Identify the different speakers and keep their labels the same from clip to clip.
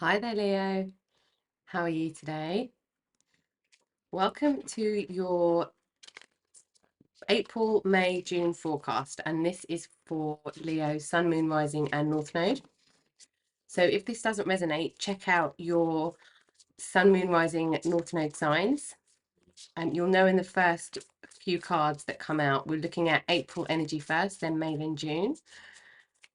Speaker 1: Hi there, Leo. How are you today? Welcome to your April, May, June forecast, and this is for Leo, Sun, Moon, Rising, and North Node. So if this doesn't resonate, check out your Sun, Moon, Rising, North Node signs. And you'll know in the first few cards that come out, we're looking at April energy first, then May, then June.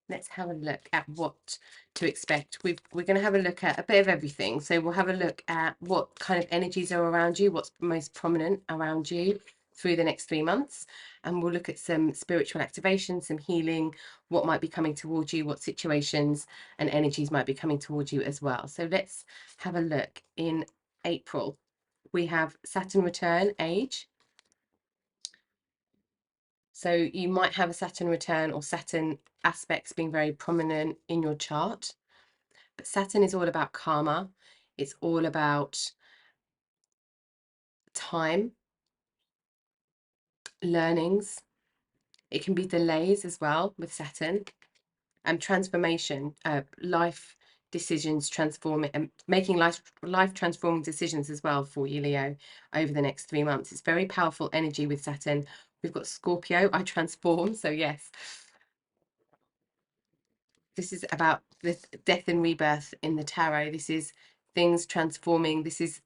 Speaker 1: Let's have a look at what to expect. We're going to have a look at a bit of everything. So we'll have a look at what kind of energies are around you, what's most prominent around you through the next 3 months. And we'll look at some spiritual activation, some healing, what might be coming towards you, what situations and energies might be coming towards you as well. So let's have a look. In April, we have Saturn return age. So you might have a Saturn return or Saturn aspects being very prominent in your chart. But Saturn is all about karma. It's all about time, learnings. It can be delays as well with Saturn and transformation, life decisions transforming and making life transforming decisions as well for you, Leo, over the next 3 months. It's very powerful energy with Saturn. We've got Scorpio, I transform. So yes, this is about the death and rebirth in the tarot. This is things transforming. This is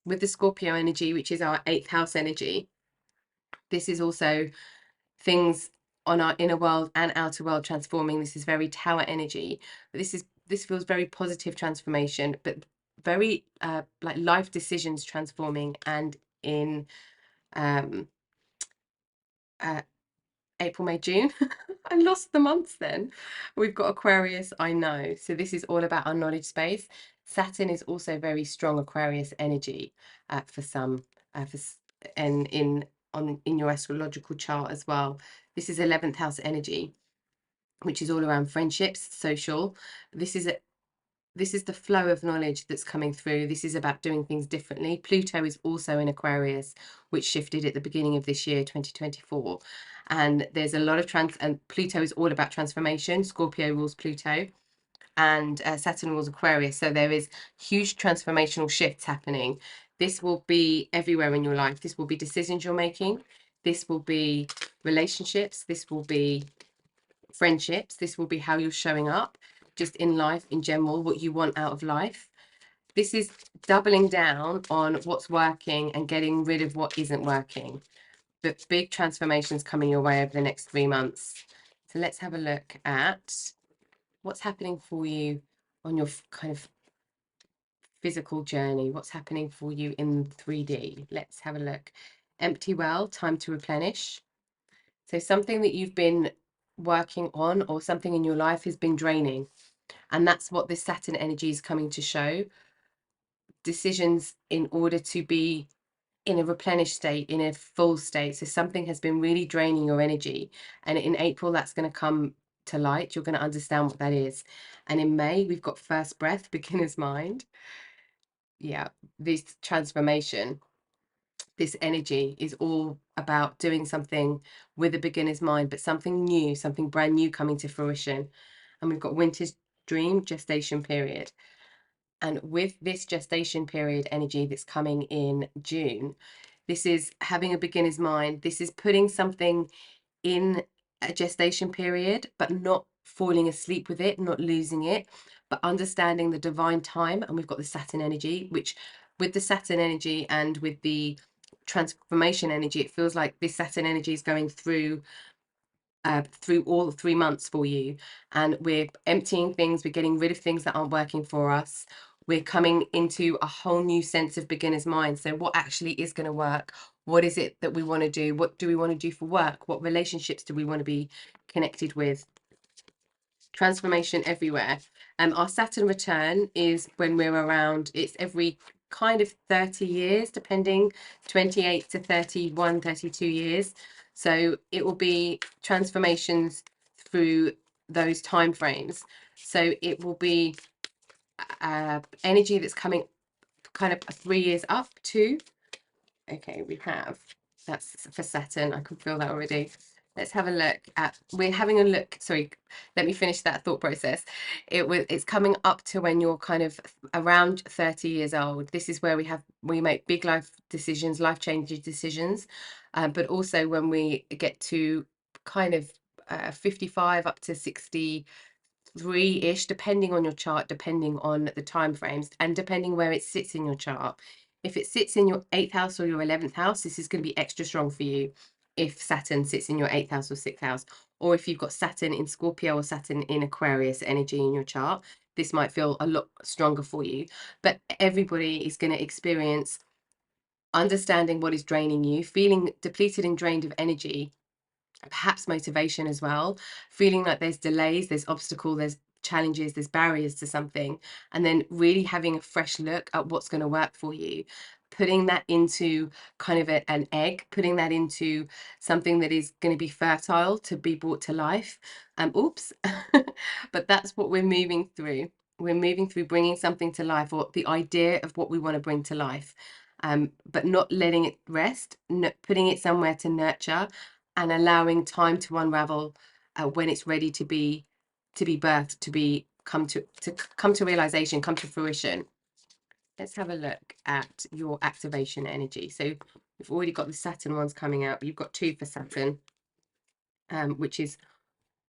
Speaker 1: with the Scorpio energy, which is our 8th house energy. This is also things on our inner world and outer world transforming. This is very tower energy. But this feels very positive transformation, but very like life decisions transforming. And in um April, May, June. I lost the months then. We've got Aquarius, I know. So this is all about our knowledge space. Saturn is also very strong Aquarius energy for some, and in your astrological chart as well. This is 11th house energy, which is all around friendships, social. This is the flow of knowledge that's coming through. This is about doing things differently. Pluto is also in Aquarius, which shifted at the beginning of this year, 2024. And there's a lot of and Pluto is all about transformation. Scorpio rules Pluto and Saturn rules Aquarius. So there is huge transformational shifts happening. This will be everywhere in your life. This will be decisions you're making. This will be relationships. This will be friendships. This will be how you're showing up just in life in general, what you want out of life. This is doubling down on what's working and getting rid of what isn't working. But big transformations coming your way over the next 3 months. So let's have a look at what's happening for you on your kind of physical journey. What's happening for you in 3D? Let's have a look. Empty well, time to replenish. So something that you've been working on or something in your life has been draining. And that's what this Saturn energy is coming to show. Decisions in order to be in a replenished state, in a full state. So something has been really draining your energy. And in April, that's going to come to light. You're going to understand what that is. And in May, we've got first breath, beginner's mind. Yeah, this transformation, this energy is all about doing something with a beginner's mind, but something new, something brand new coming to fruition. And we've got winter's dream, gestation period. And with this gestation period energy that's coming in June, this is having a beginner's mind. This is putting something in a gestation period, but not falling asleep with it, not losing it, but understanding the divine time. And we've got the Saturn energy, which with the Saturn energy and with the transformation energy, it feels like this Saturn energy is going through all 3 months for you, and we're emptying things, we're getting rid of things that aren't working for us, we're coming into a whole new sense of beginner's mind. So what actually is going to work? What is it that we want to do? What do we want to do for work? What relationships do we want to be connected with? Transformation everywhere. Our Saturn return is when we're around, it's every kind of 30 years, depending, 28 to 31, 32 years. So it will be transformations through those time frames. So it will be energy that's coming kind of 3 years up to, okay, we have, that's for Saturn, I can feel that already. Let's have a look at, we're having a look, sorry, let me finish that thought process. It's coming up to when you're kind of around 30 years old. This is where we make big life decisions, life changing decisions, but also when we get to kind of 55 up to 63-ish, depending on your chart, depending on the time frames, and depending where it sits in your chart. If it sits in your 8th house or your 11th house, this is going to be extra strong for you. If Saturn sits in your 8th house or 6th house, or if you've got Saturn in Scorpio or Saturn in Aquarius energy in your chart, this might feel a lot stronger for you. But everybody is going to experience understanding what is draining you, feeling depleted and drained of energy, perhaps motivation as well, feeling like there's delays, there's obstacle, there's challenges, there's barriers to something, and then really having a fresh look at what's going to work for you, putting that into kind of an egg, putting that into something that is going to be fertile to be brought to life. Oops. But that's what we're moving through. We're moving through bringing something to life, or the idea of what we want to bring to life, but not letting it rest, putting it somewhere to nurture, and allowing time to unravel when it's ready to be birthed, to come to realization, come to fruition. Let's have a look at your activation energy. So we've already got the Saturn ones coming out, but you've got 2 for Saturn, which is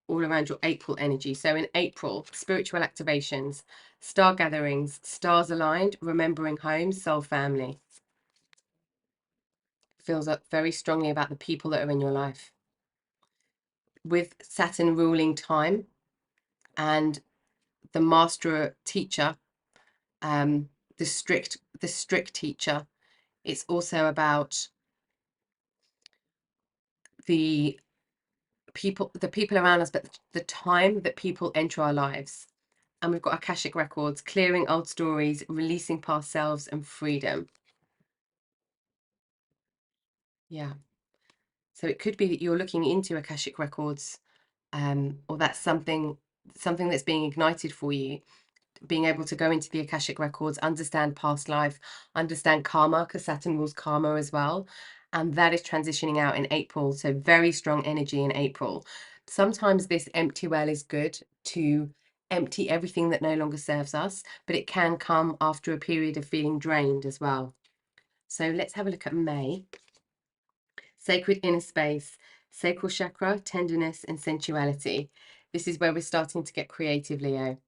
Speaker 1: all around your April energy. So in April, spiritual activations, star gatherings, stars aligned, remembering home, soul family. Feels up very strongly about the people that are in your life. With Saturn ruling time and the master teacher, the strict teacher, it's also about the people around us, but the time that people enter our lives. And we've got Akashic records, clearing old stories, releasing past selves, and freedom. Yeah. So it could be that you're looking into Akashic records, or that's something that's being ignited for you, being able to go into the Akashic records, understand past life, understand karma, because Saturn rules karma as well. And that is transitioning out in April. So very strong energy in April. Sometimes this empty well is good to empty everything that no longer serves us, but it can come after a period of feeling drained as well. So let's have a look at May. Sacred inner space, sacral chakra, tenderness, and sensuality. This is where we're starting to get creative, Leo.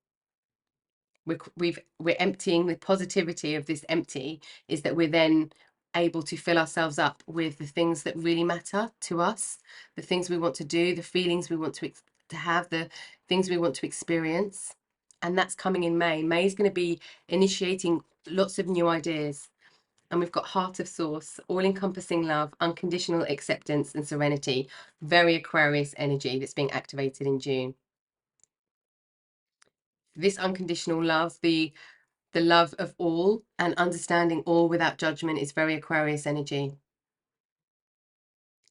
Speaker 1: We're emptying. The positivity of this empty is that we're then able to fill ourselves up with the things that really matter to us, the things we want to do, the feelings we want to have, the things we want to experience. And that's coming in May. May is going to be initiating lots of new ideas. And we've got heart of source, all-encompassing love, unconditional acceptance and serenity. Very Aquarius energy that's being activated in June. This unconditional love, the love of all and understanding all without judgment, is very Aquarius energy.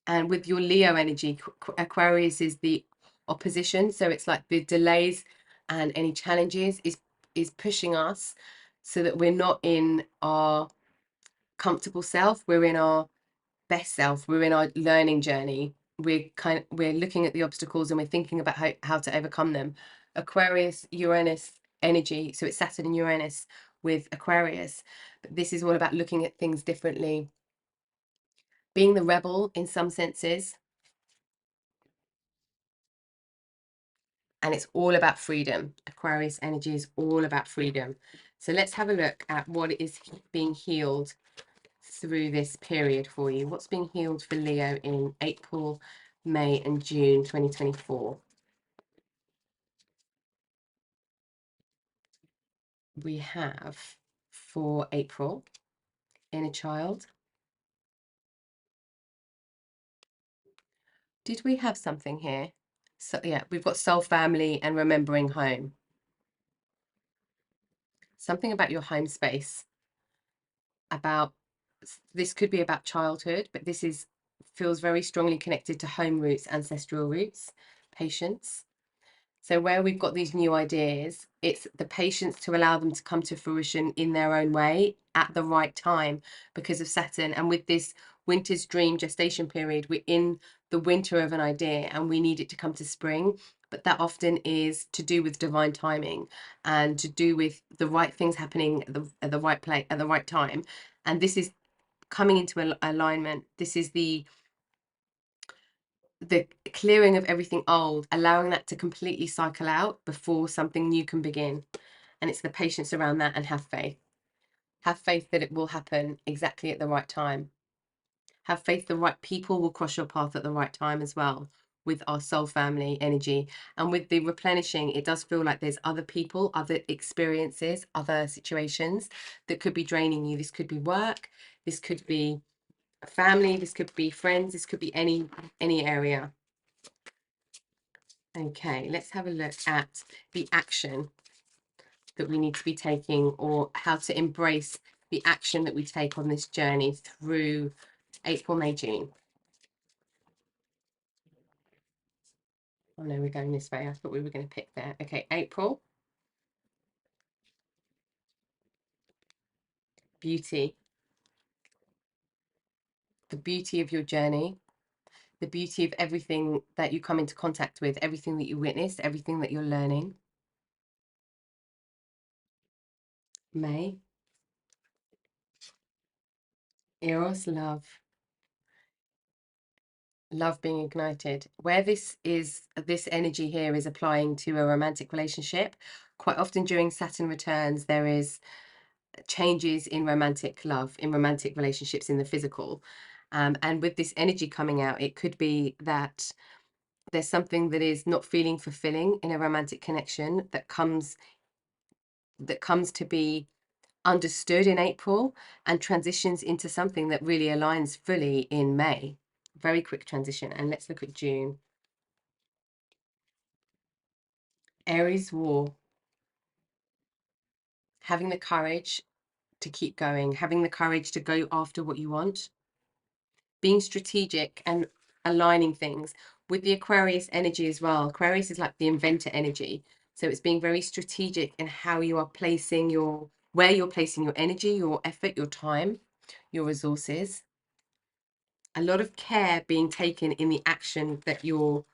Speaker 1: And with your Leo energy, Aquarius is the opposition. So it's like the delays and any challenges is pushing us so that we're not in our comfortable self. We're in our best self. We're in our learning journey. We're looking at the obstacles and we're thinking about how to overcome them. Aquarius, Uranus energy. So it's Saturn and Uranus with Aquarius. But this is all about looking at things differently, being the rebel in some senses. And it's all about freedom. Aquarius energy is all about freedom. So let's have a look at what is being healed through this period for you. What's being healed for Leo in April, May, and June 2024? We have for April, inner child. Did we have something here? So yeah, we've got soul family and remembering home. Something about your home space, about this could be about childhood, but this is feels very strongly connected to home roots, ancestral roots, patience. So where we've got these new ideas, it's the patience to allow them to come to fruition in their own way at the right time because of Saturn. And with this winter's dream gestation period. We're in the winter of an idea and we need it to come to spring. But that often is to do with divine timing and to do with the right things happening at the right place at the right time. And this is coming into alignment. This is the clearing of everything old, allowing that to completely cycle out before something new can begin. And it's the patience around that, and have faith. Have faith that it will happen exactly at the right time. Have faith the right people will cross your path at the right time as well, with our soul family energy. And with the replenishing, it does feel like there's other people, other experiences, other situations that could be draining you. This could be work, this could be family, this could be friends, this could be any area. Okay, let's have a look at the action that we need to be taking, or how to embrace the action that we take on this journey through April, May, June. Oh no, we're going this way. I thought we were going to pick there. Okay, April. Beauty. The beauty of your journey. The beauty of everything that you come into contact with, everything that you witness, everything that you're learning. May. Eros, love. Love being ignited. Where this energy here is applying to a romantic relationship, quite often during Saturn returns, there is changes in romantic love, in romantic relationships, in the physical. And with this energy coming out, it could be that there's something that is not feeling fulfilling in a romantic connection that comes to be understood in April and transitions into something that really aligns fully in May. Very quick transition. And let's look at June. Aries, war. Having the courage to keep going, having the courage to go after what you want, being strategic and aligning things with the Aquarius energy as well. Aquarius is like the inventor energy. So it's being very strategic in how you are placing where you're placing your energy, your effort, your time, your resources. A lot of care being taken in the action that you're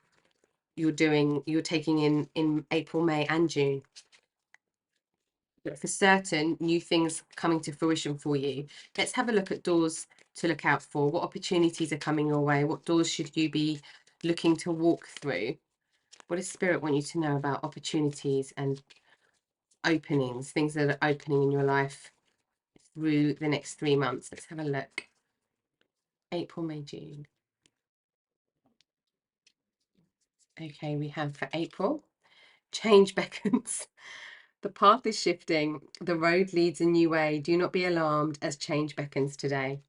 Speaker 1: taking in April, May, and June. But for certain, new things coming to fruition for you. Let's have a look at doors to look out for. What opportunities are coming your way? What doors should you be looking to walk through? What does Spirit want you to know about opportunities and openings, things that are opening in your life through the next 3 months? Let's have a look. April, May, June. Okay, we have for April, change beckons. The path is shifting. The road leads a new way. Do not be alarmed as change beckons today.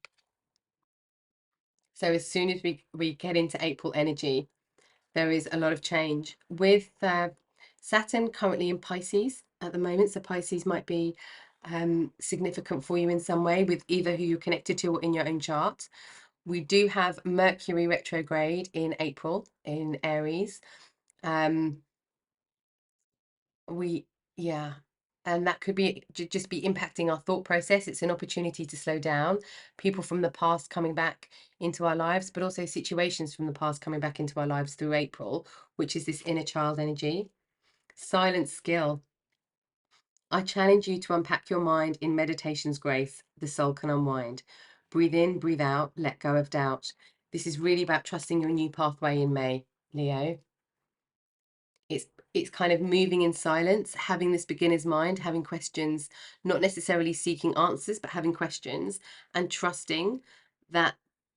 Speaker 1: So as soon as we get into April energy, there is a lot of change. With Saturn currently in Pisces at the moment, so Pisces might be significant for you in some way with either who you're connected to or in your own chart. We do have Mercury retrograde in April in Aries. Yeah, and that could be just be impacting our thought process. It's an opportunity to slow down. People from the past coming back into our lives, but also situations from the past coming back into our lives through April, which is this inner child energy. Silent skill. I challenge you to unpack your mind in meditation's grace. The soul can unwind. Breathe in, breathe out, let go of doubt. This is really about trusting your new pathway in May, Leo. It's kind of moving in silence, having this beginner's mind, having questions, not necessarily seeking answers, but having questions and trusting that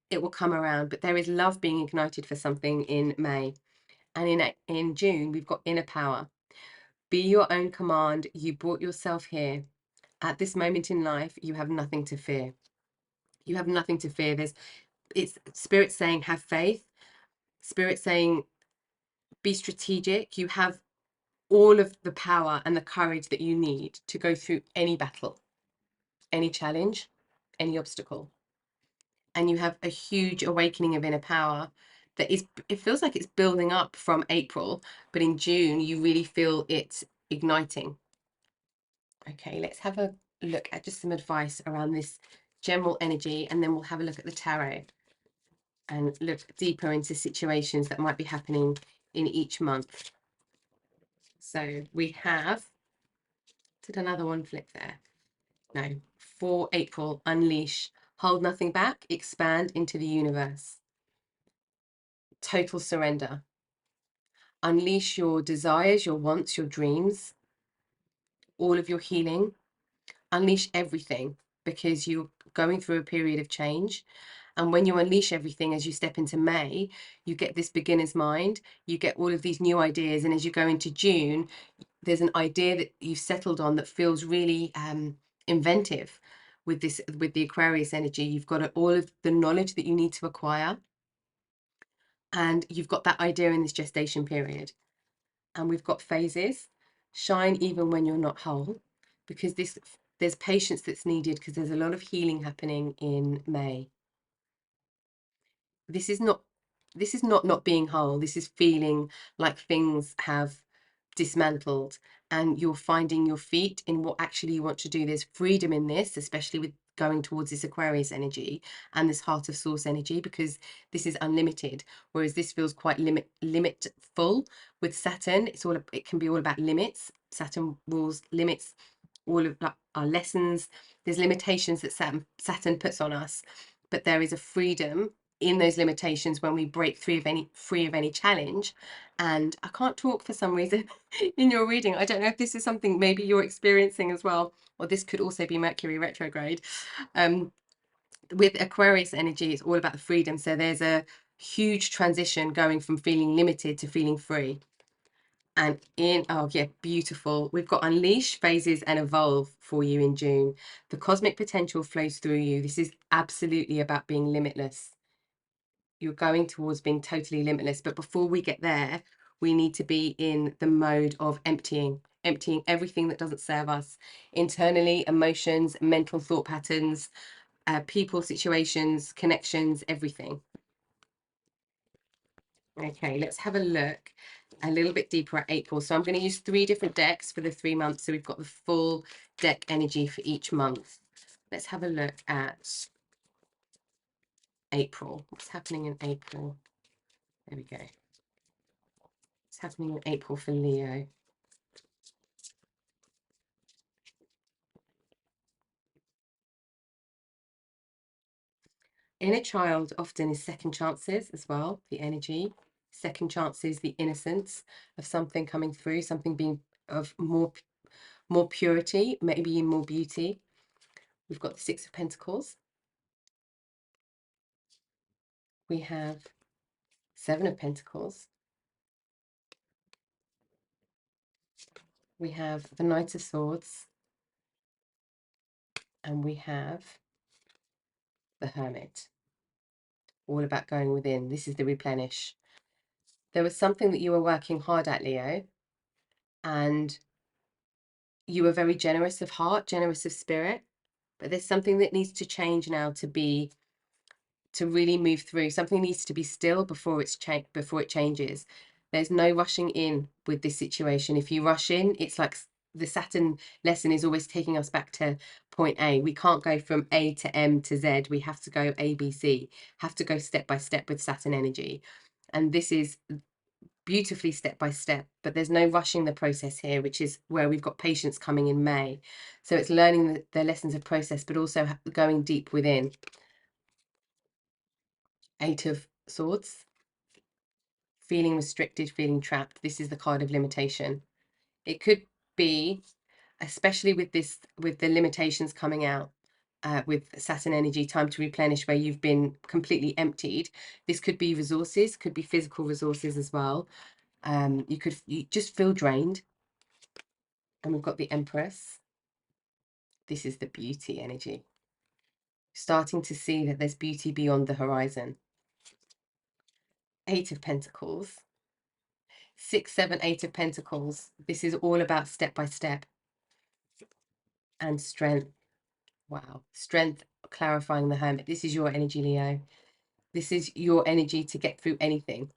Speaker 1: it will come around. But there is love being ignited for something in May. And in June, we've got inner power. Be your own command. You brought yourself here. At this moment in life, you have nothing to fear. You have nothing to fear. It's Spirit saying, have faith. Spirit saying, be strategic. You have all of the power and the courage that you need to go through any battle, any challenge, any obstacle. And you have a huge awakening of inner power that it feels like it's building up from April, but in June, you really feel it igniting. Okay, let's have a look at just some advice around this general energy, and then we'll have a look at the tarot and look deeper into situations that might be happening in each month. So we have, did another one flip there? No. For April, unleash, hold nothing back, expand into the universe. Total surrender. Unleash your desires, your wants, your dreams, all of your healing. Unleash everything, because you're going through a period of change. And when you unleash everything as you step into May, you get this beginner's mind, you get all of these new ideas. And as you go into June, there's an idea that you've settled on that feels really inventive with this, with the Aquarius energy. You've got all of the knowledge that you need to acquire, and you've got that idea in this gestation period. And we've got phases. Shine even when you're not whole, because there's patience that's needed, because there's a lot of healing happening in May. This is not being whole. This is feeling like things have dismantled and you're finding your feet in what actually you want to do. There's freedom in this, especially with going towards this Aquarius energy and this heart of source energy, because this is unlimited, whereas this feels quite limitful with Saturn. It can be all about limits. Saturn rules limits all of our lessons. There's limitations that Saturn puts on us, but there is a freedom in those limitations when we break free of any challenge. And I can't talk for some reason in your reading. I don't know if this is something maybe you're experiencing as well, or this could also be Mercury retrograde. With Aquarius energy, it's all about the freedom. So there's a huge transition going from feeling limited to feeling free. And oh yeah, beautiful. We've got unleash, phases, and evolve for you in June. The cosmic potential flows through you. This is absolutely about being limitless. You're going towards being totally limitless. But before we get there, we need to be in the mode of emptying everything that doesn't serve us internally, emotions, mental thought patterns, people, situations, connections, everything. Okay, let's have a look a little bit deeper at April. So I'm going to use 3 different decks for the 3 months. So we've got the full deck energy for each month. Let's have a look at April. What's happening in April? There we go. What's happening in April for Leo? Inner child often is second chances as well, the energy. Second chances, the innocence of something coming through, something being of more purity, maybe more beauty. We've got the 6 of Pentacles. We have 7 of Pentacles. We have the Knight of Swords. And we have the Hermit. All about going within. This is the replenish. There was something that you were working hard at, Leo, and you were very generous of heart, generous of spirit, but there's something that needs to change now to really move through. Something needs to be still before it changes. There's no rushing in with this situation. If you rush in, it's like the Saturn lesson is always taking us back to point A. We can't go from A to M to Z. We have to go A, B, C, have to go step by step with Saturn energy. And this is beautifully step by step, but there's no rushing the process here, which is where we've got patience coming in May. So it's learning the lessons of process, but also going deep within. 8 of Swords. Feeling restricted, feeling trapped. This is the card of limitation. It could be, especially with this, with the limitations coming out, with Saturn energy, time to replenish, where you've been completely emptied. This could be resources, could be physical resources as well. You just feel drained. And we've got the Empress. This is the beauty energy. Starting to see that there's beauty beyond the horizon. 8 of Pentacles. 6, 7, 8 of Pentacles. This is all about step by step. And strength. Wow. Strength, clarifying the Hermit. This is your energy, Leo. This is your energy to get through anything.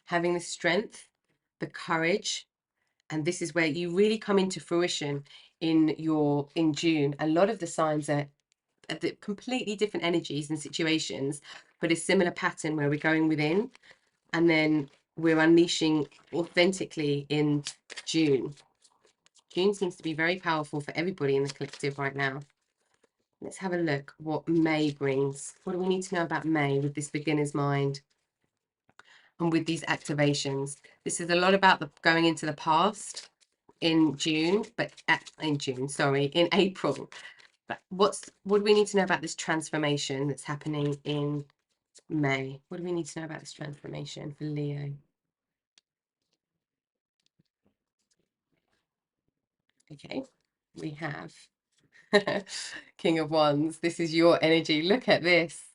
Speaker 1: Having the strength, the courage, and this is where you really come into fruition in June. A lot of the signs are completely different energies and situations, but a similar pattern where we're going within and then we're unleashing authentically in June. June seems to be very powerful for everybody in the collective right now. Let's have a look what May brings. What do we need to know about May with this beginner's mind and with these activations? This is a lot about going into the past in June, but in April. But what do we need to know about this transformation that's happening in May? What do we need to know about this transformation for Leo? Okay, we have King of Wands. This is your energy. Look at this.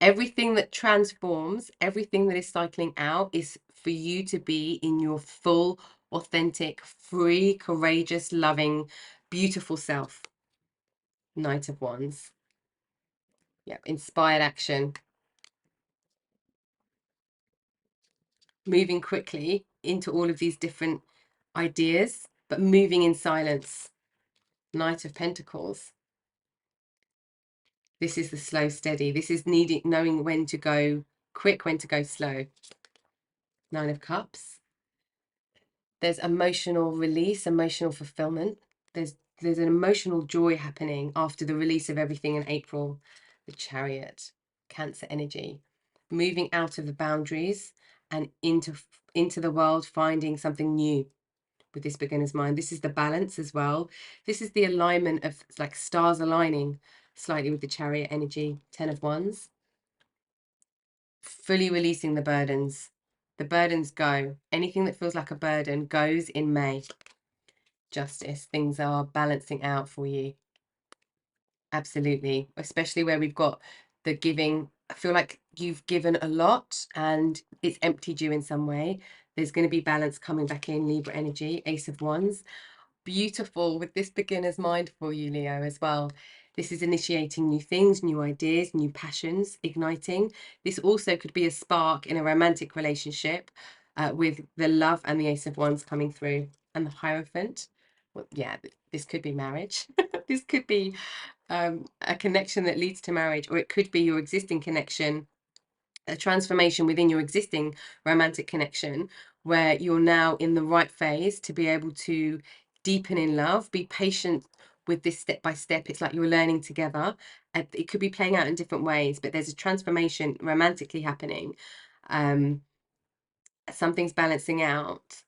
Speaker 1: Everything that transforms, everything that is cycling out is for you to be in your full, authentic, free, courageous, loving, beautiful self. Knight of Wands. Yep, inspired action. Moving quickly into all of these different ideas, but moving in silence. Knight of Pentacles. This is the slow, steady. This is knowing when to go quick, when to go slow. Nine of Cups. There's emotional release, emotional fulfillment. There's an emotional joy happening after the release of everything in April. The Chariot, Cancer energy, moving out of the boundaries and into the world, finding something new with this beginner's mind. This is the balance as well. This is the alignment of like stars aligning slightly with the Chariot energy. 10 of Wands. Fully releasing the burdens. The burdens go. Anything that feels like a burden goes in May. Justice. Things are balancing out for you. Absolutely. Especially where we've got the giving. I feel like you've given a lot and it's emptied you in some way. There's going to be balance coming back in. Libra energy. Ace of Wands. Beautiful with this beginner's mind for you, Leo, as well. This is initiating new things, new ideas, new passions, igniting. This also could be a spark in a romantic relationship with the love and the Ace of Wands coming through. And the Hierophant. Well, yeah, this could be marriage. This could be a connection that leads to marriage, or it could be your existing connection, a transformation within your existing romantic connection where you're now in the right phase to be able to deepen in love. Be patient with this step by step. It's like you're learning together. It could be playing out in different ways, but there's a transformation romantically happening. Something's balancing out,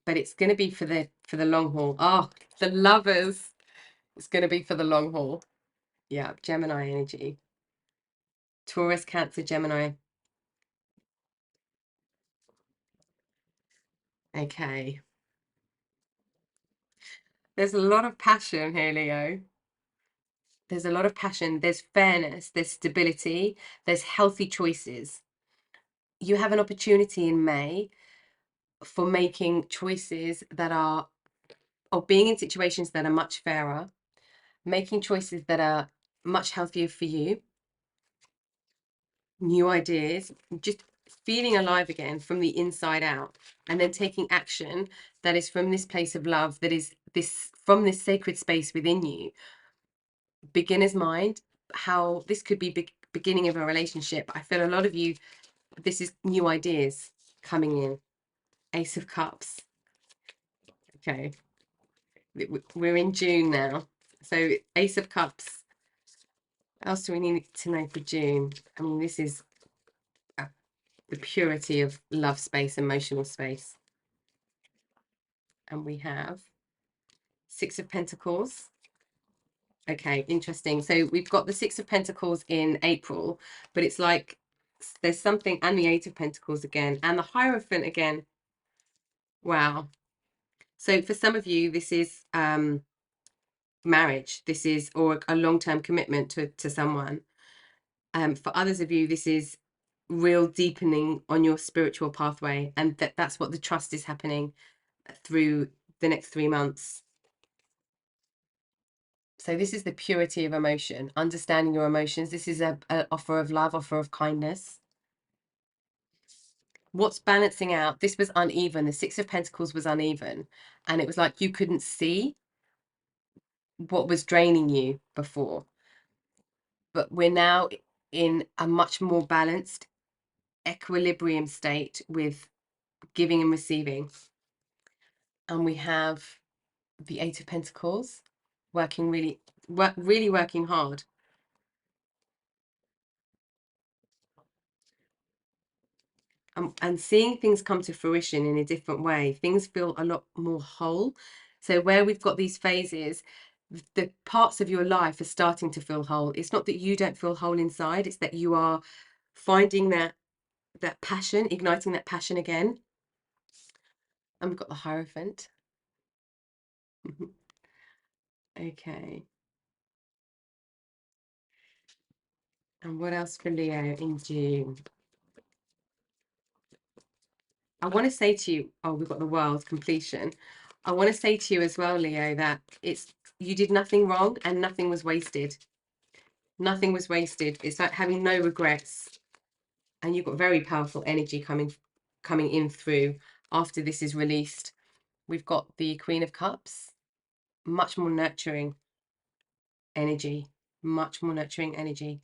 Speaker 1: but it's going to be for the long haul. Oh, the Lovers. It's going to be for the long haul. Yeah, Gemini energy. Taurus, Cancer, Gemini. Okay. There's a lot of passion here, Leo. There's a lot of passion. There's fairness. There's stability. There's healthy choices. You have an opportunity in May for making choices that are, or being in situations that are much fairer, making choices that are much healthier for you, new ideas, just feeling alive again from the inside out, and then taking action that is from this place of love, that is this from this sacred space within you. Beginner's mind, how this could be beginning of a relationship. I feel a lot of you, this is new ideas coming in. Ace of Cups. Okay, we're in June now, so Ace of Cups. What else do we need to know for June? I mean, this is the purity of love space, emotional space. And we have Six of Pentacles. Okay, interesting. So we've got the Six of Pentacles in April, but it's like there's something, and the Eight of Pentacles again, and the Hierophant again. Wow. So for some of you, this is marriage. This is, or a long-term commitment to someone. For others of you, this is real deepening on your spiritual pathway, and that's what the trust is happening through the next 3 months. So this is the purity of emotion, understanding your emotions. This is an offer of love, offer of kindness. What's balancing out? This was uneven. The Six of Pentacles was uneven. And it was like you couldn't see what was draining you before. But we're now in a much more balanced equilibrium state with giving and receiving. And we have the Eight of Pentacles working really working hard. And seeing things come to fruition in a different way. Things feel a lot more whole. So where we've got these phases, the parts of your life are starting to feel whole. It's not that you don't feel whole inside, it's that you are finding that passion, igniting that passion again. And we've got the Hierophant. Okay. And what else for Leo in June? I want to say to you, oh, we've got the World completion. I want to say to you as well, Leo, that you did nothing wrong and nothing was wasted. Nothing was wasted. It's like having no regrets. And you've got very powerful energy coming in through after this is released. We've got the Queen of Cups, much more nurturing energy, much more nurturing energy.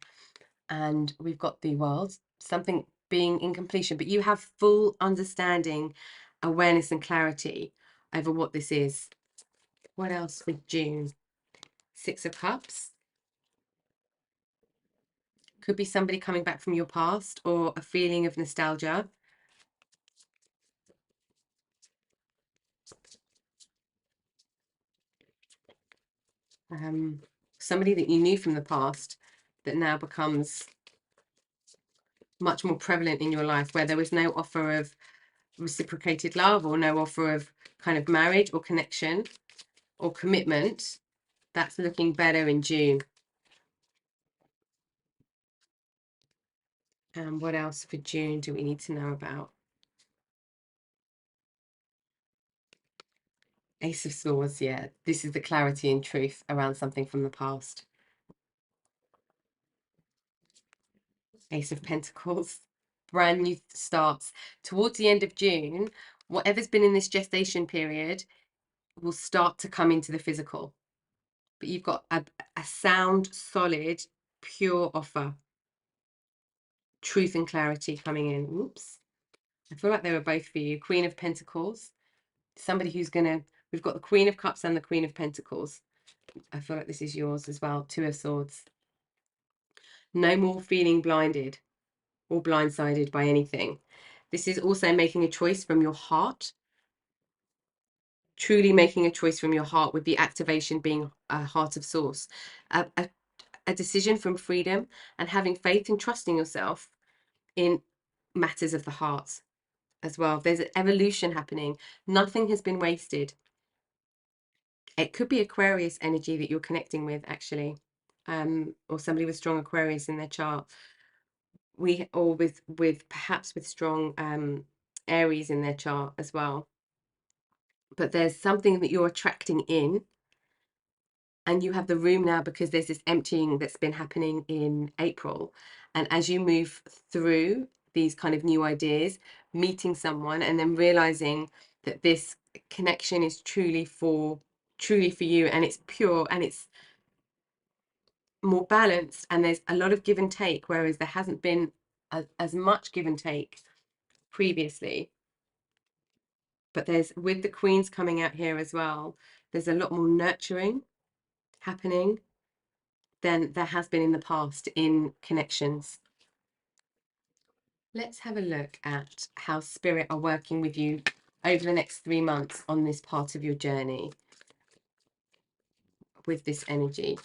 Speaker 1: And we've got the World, something being in completion, but you have full understanding, awareness and clarity over what this is. What else with June? Six of Cups. Could be somebody coming back from your past or a feeling of nostalgia. Somebody that you knew from the past that now becomes much more prevalent in your life, where there was no offer of reciprocated love or no offer of kind of marriage or connection or commitment. That's looking better in June. And what else for June do we need to know about? Ace of Swords, yeah. This is the clarity and truth around something from the past. Ace of Pentacles, brand new starts. Towards the end of June, whatever's been in this gestation period will start to come into the physical. But you've got a sound, solid, pure offer. Truth and clarity coming in. Oops. I feel like they were both for you. Queen of Pentacles. Somebody who's going to... We've got the Queen of Cups and the Queen of Pentacles. I feel like this is yours as well. Two of Swords. No more feeling blinded or blindsided by anything. This is also making a choice from your heart. Truly making a choice from your heart, with the activation being a heart of source. A decision from freedom and having faith and trusting yourself in matters of the heart as well. There's an evolution happening. Nothing has been wasted. It could be Aquarius energy that you're connecting with, actually, or somebody with strong Aquarius in their chart. Or with perhaps with strong Aries in their chart as well. But there's something that you're attracting in, and you have the room now because there's this emptying that's been happening in April. And as you move through these kind of new ideas, meeting someone and then realizing that this connection is truly for you, and it's pure and it's more balanced, and there's a lot of give and take, whereas there hasn't been as much give and take previously. But there's, with the Queens coming out here as well, there's a lot more nurturing happening than there has been in the past in connections. Let's have a look at how Spirit are working with you over the next 3 months on this part of your journey with this energy.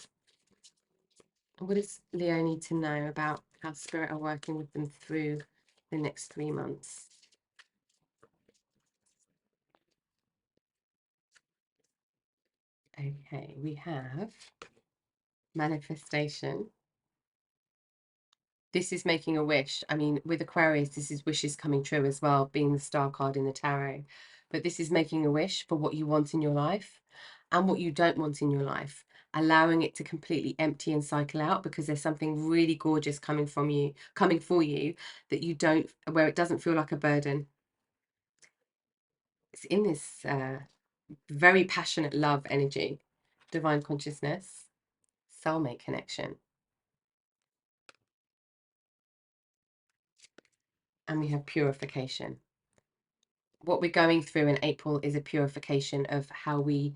Speaker 1: What does Leo need to know about how Spirit are working with them through the next 3 months? Okay, we have manifestation. This is making a wish. I mean, with Aquarius, this is wishes coming true as well, being the star card in the tarot. But this is making a wish for what you want in your life and what you don't want in your life, allowing it to completely empty and cycle out, because there's something really gorgeous coming for you, that you don't, where it doesn't feel like a burden. It's in this very passionate love energy. divine consciousness, soulmate connection. And we have purification. What we're going through in April is a purification of how we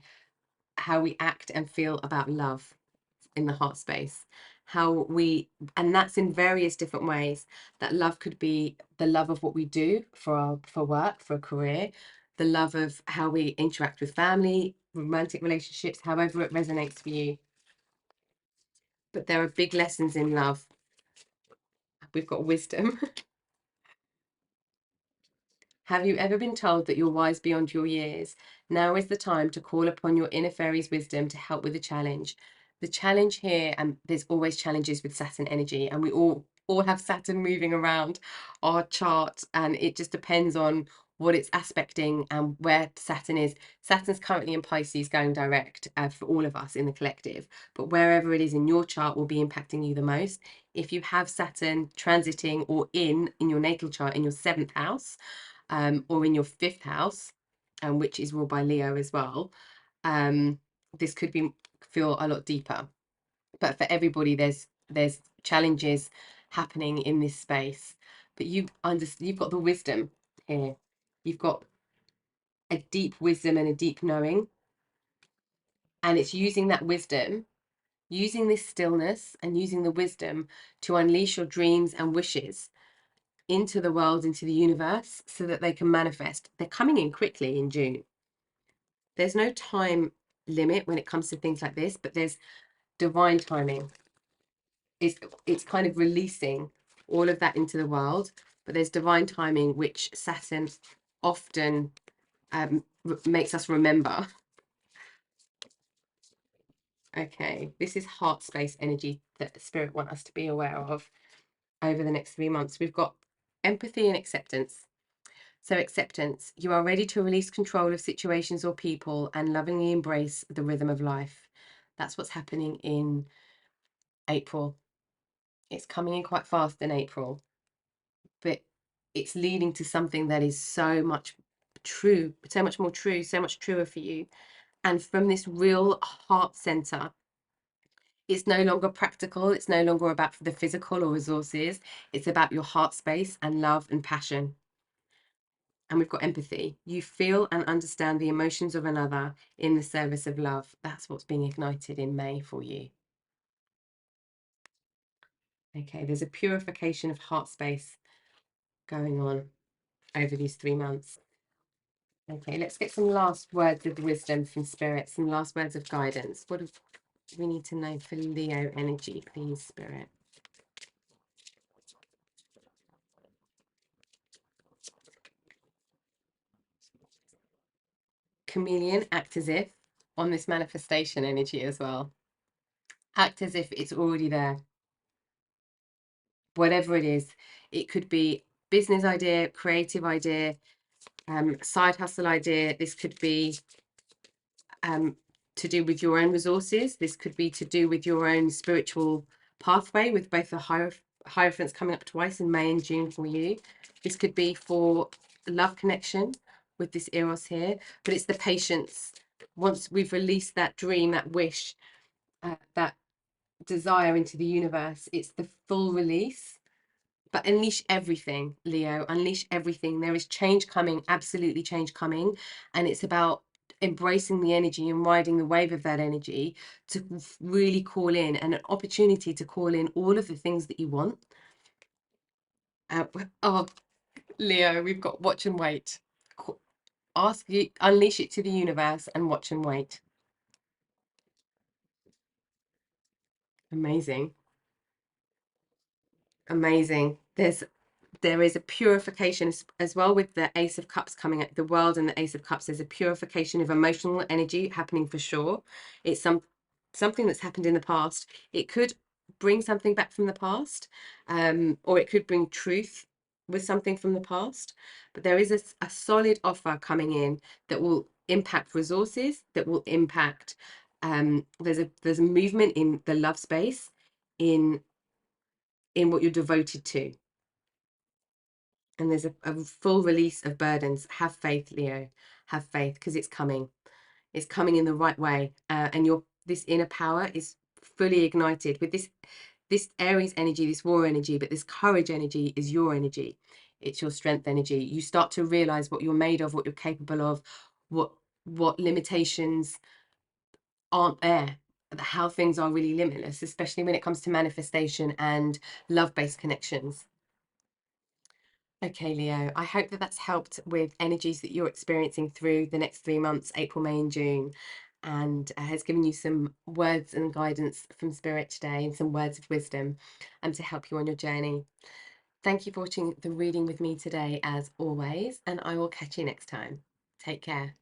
Speaker 1: act and feel about love in the heart space, and that's in various different ways. That love could be the love of what we do for work, for a career, the love of how we interact with family, romantic relationships, however it resonates for you. But there are big lessons in love. We've got wisdom. Have you ever been told that you're wise beyond your years? Now is the time to call upon your inner fairy's wisdom to help with the challenge. The challenge here, and there's always challenges with Saturn energy, and we all have Saturn moving around our chart, and it just depends on what it's aspecting and where Saturn is. Saturn's currently in Pisces going direct for all of us in the collective, but wherever it is in your chart will be impacting you the most. If you have Saturn transiting or in your natal chart in your 7th house, or in your 5th house, which is ruled by Leo as well, this could feel a lot deeper. But for everybody, there's challenges happening in this space. But you've got the wisdom here. You've got a deep wisdom and a deep knowing, and it's using that wisdom, using this stillness, and using the wisdom to unleash your dreams and wishes into the world, into the universe, so that they can manifest. They're coming in quickly in June. There's no time limit when it comes to things like this, but there's divine timing. It's kind of releasing all of that into the world, but there's divine timing, which Saturn often makes us remember. Okay, this is heart space energy that Spirit want us to be aware of over the next 3 months. We've got empathy and acceptance. So acceptance, you are ready to release control of situations or people and lovingly embrace the rhythm of life. That's what's happening in April. It's coming in quite fast in April, but it's leading to something that is so much true, so much more true, so much truer for you. And from this real heart center, it's no longer practical. It's no longer about the physical or resources. It's about your heart space and love and passion. And we've got empathy. You feel and understand the emotions of another in the service of love. That's what's being ignited in May for you. Okay, there's a purification of heart space going on over these 3 months. Okay, let's get some last words of wisdom from Spirit, some last words of guidance. What do we need to know for Leo energy, please, Spirit? Chameleon, act as if, on this manifestation energy as well. Act as if it's already there. Whatever it is, it could be business idea, creative idea, side hustle idea. This could be to do with your own resources. This could be to do with your own spiritual pathway, with both the Hierophants coming up twice in May and June for you. This could be for love connection with this Eros here, but it's the patience. Once we've released that dream, that wish, that desire into the universe, it's the full release. But unleash everything, Leo, unleash everything. There is change coming, absolutely change coming. And it's about embracing the energy and riding the wave of that energy to really call in, and an opportunity to call in all of the things that you want. Oh, Leo, we've got watch and wait. Ask you, unleash it to the universe and watch and wait. Amazing. Amazing. There is a purification as well with the Ace of Cups coming at the world, and the Ace of Cups. There's a purification of emotional energy happening for sure. It's something that's happened in the past. It could bring something back from the past, or it could bring truth with something from the past. But there is a solid offer coming in that will impact resources, that will impact. There's a movement in the love space, in what you're devoted to. And there's a full release of burdens. Have faith, Leo. Have faith, because it's coming. It's coming in the right way. And this inner power is fully ignited with this Aries energy, this war energy, but this courage energy is your energy. It's your strength energy. You start to realize what you're made of, what you're capable of, what limitations aren't there, how things are really limitless, especially when it comes to manifestation and love-based connections. Okay, Leo, I hope that that's helped with energies that you're experiencing through the next 3 months, April, May, and June, and has given you some words and guidance from Spirit today and some words of wisdom to help you on your journey. Thank you for watching the reading with me today, as always, and I will catch you next time. Take care.